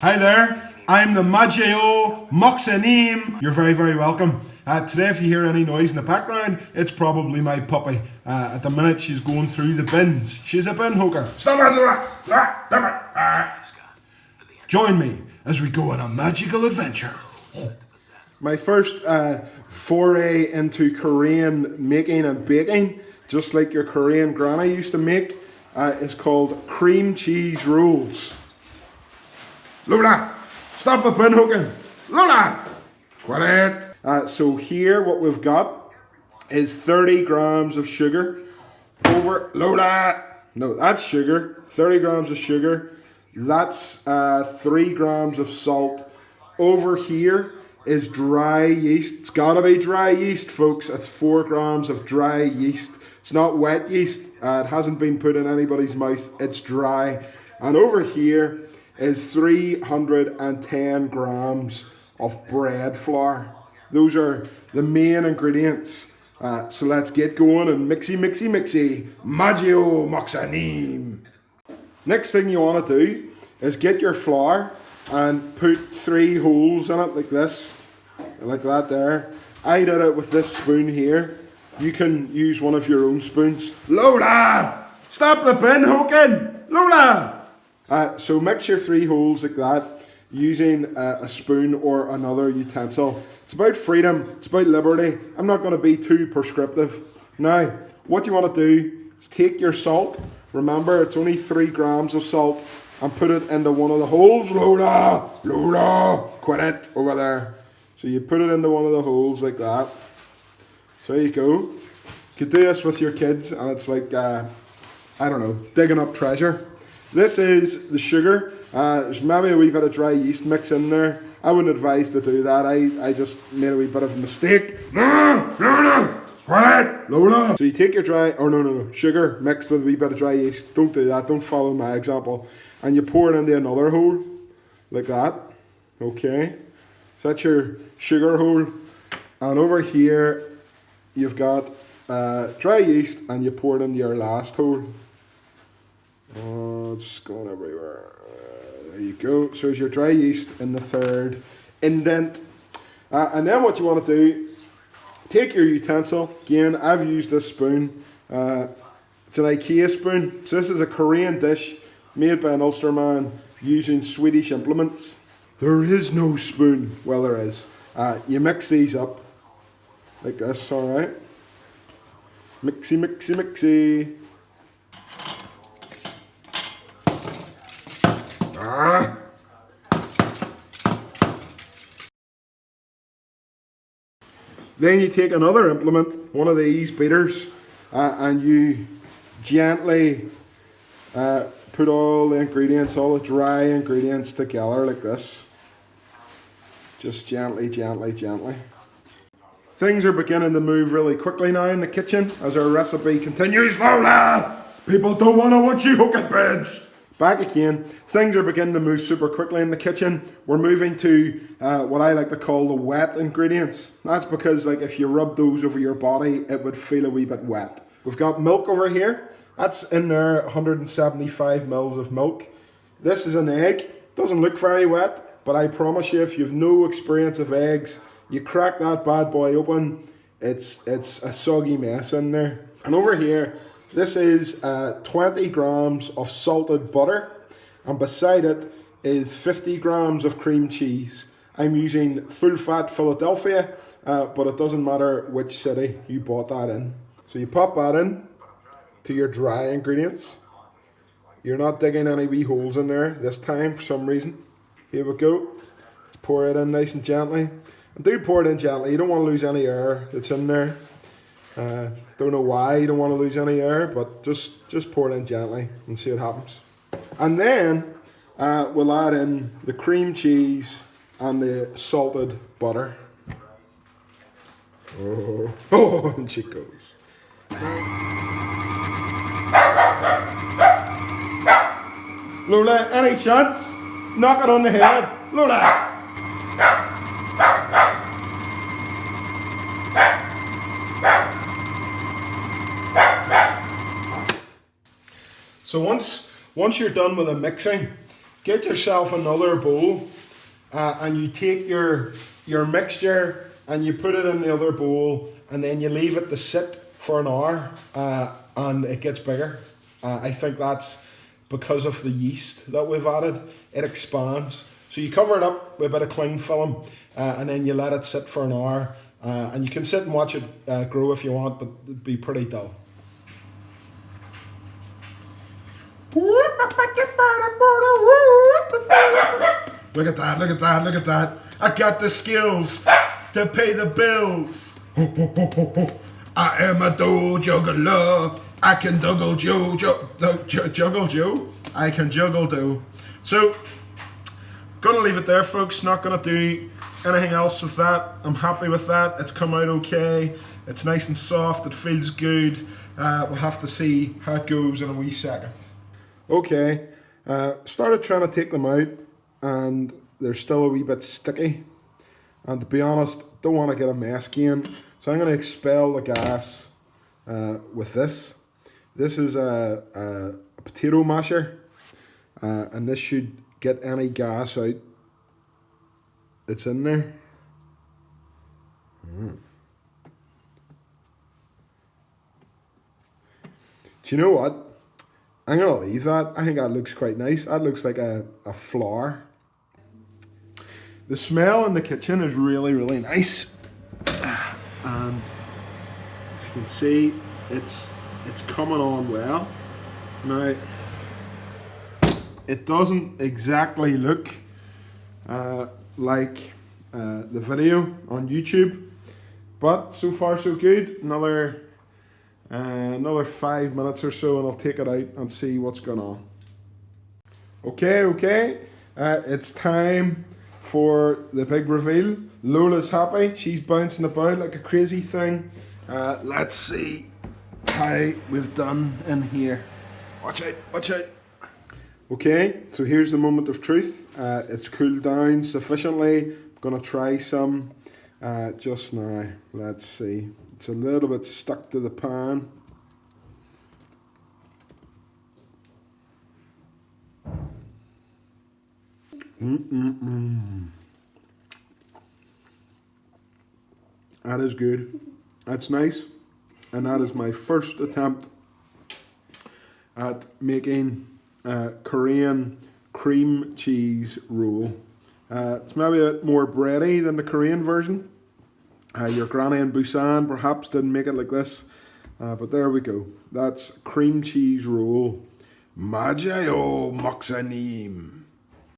Hi there, I'm the Maggio Moxanim. You're very, very welcome. Today, if you hear any noise in the background, it's probably my puppy. At the minute, she's going through the bins. She's a bin hooker. Stop it! Join me as we go on a magical adventure. My first foray into Korean making and baking, just like your Korean granny used to make, is called cream cheese rolls. Lola, stop the bin hooking. Lola, quiet. So here what we've got is 30 grams of sugar. Over, Lola. No, that's sugar. 30 grams of sugar. That's 3 grams of salt. Over here is dry yeast. It's gotta be dry yeast, folks. That's 4 grams of dry yeast. It's not wet yeast. It hasn't been put in anybody's mouth. It's dry. And over here is 310 grams of bread flour. Those are the main ingredients. So let's get going and mixy. Maggio Moxanim. Next thing you want to do is get your flour and put 3 holes in it like this, like that there. I did it with this spoon here. You can use one of your own spoons. Lola! Stop the bin hooking! Lola! So mix your 3 holes like that using a spoon or another utensil. It's about freedom, it's about liberty. I'm not going to be too prescriptive. Now, what you want to do is take your salt. Remember, it's only 3 grams of salt, and put it into one of the holes. Lola, quit it over there. So you put it into one of the holes like that. So there you go. You could do this with your kids, and it's like, I don't know, digging up treasure. This is the sugar. There's maybe a wee bit of dry yeast mix in there. I wouldn't advise to do that. I just made a wee bit of a mistake. Lola! So you take your sugar mixed with a wee bit of dry yeast. Don't do that. Don't follow my example. And you pour it into another hole, like that. Okay. So that's your sugar hole. And over here, you've got dry yeast, and you pour it into your last hole. Oh, it's going everywhere. There you go. So there's your dry yeast in the 3rd indent. And then what you want to do, take your utensil. Again, I've used this spoon. It's an IKEA spoon. So this is a Korean dish made by an Ulsterman using Swedish implements. There is no spoon. Well, there is. You mix these up like this, alright? Mixy. Then you take another implement, one of these beaters, and you gently put all the ingredients, all the dry ingredients together like this. Just gently. Things are beginning to move really quickly now in the kitchen as our recipe continues. Lola! People don't want to watch you hook at beds. Back again, things are beginning to move super quickly in the kitchen. We're moving to what I like to call the wet ingredients. That's because, like, if you rub those over your body, it would feel a wee bit wet. We've got milk over here. That's in there, 175 mils of milk. This is an egg. Doesn't look very wet, but I promise you, if you've no experience of eggs, you crack that bad boy open, it's a soggy mess in there. And over here, this is 20 grams of salted butter, and beside it is 50 grams of cream cheese. I'm using full fat Philadelphia, but it doesn't matter which city you bought that in. So you pop that in to your dry ingredients. You're not digging any wee holes in there this time for some reason. Here we go. Let's pour it in nice and gently. And do pour it in gently. You don't want to lose any air that's in there. Don't know why you don't want to lose any air, but just pour it in gently and see what happens. And then we'll add in the cream cheese and the salted butter. Oh, and she goes. Lola, any chance? Knock it on the head. Lola! So once you're done with the mixing, get yourself another bowl, and you take your mixture and you put it in the other bowl, and then you leave it to sit for an hour, and it gets bigger. I think that's because of the yeast that we've added. It expands. So you cover it up with a bit of cling film, and then you let it sit for an hour, and you can sit and watch it grow if you want, but it'd be pretty dull. Look at that, look at that, look at that. I got the skills to pay the bills. I am a dough juggler. I can juggle juggle Joe. I can juggle dough. So, gonna leave it there, folks. Not gonna do anything else with that. I'm happy with that. It's come out okay. It's nice and soft. It feels good. We'll have to see how it goes in a wee second. Okay, started trying to take them out, and they're still a wee bit sticky. And to be honest, don't want to get a mess again. So I'm going to expel the gas with this. This is a potato masher, and this should get any gas out that's in there. Do you know what? I'm going to leave that. I think that looks quite nice. That looks like a flower. The smell in the kitchen is really, really nice. And if you can see, it's coming on well. Now, it doesn't exactly look like the video on YouTube, but so far so good. Another 5 minutes or so, and I'll take it out and see what's going on. Okay, it's time for the big reveal. Lola's happy. She's bouncing about like a crazy thing. Let's see how we've done in here. Watch out, watch out. Okay, so here's the moment of truth. It's cooled down sufficiently. I'm gonna try some just now. Let's see. It's a little bit stuck to the pan. That is good. That's nice. And that is my first attempt at making Korean cream cheese roll. It's maybe a bit more bready than the Korean version. Your granny in Busan perhaps didn't make it like this, but there we go. That's cream cheese roll. Majayo Moxanim.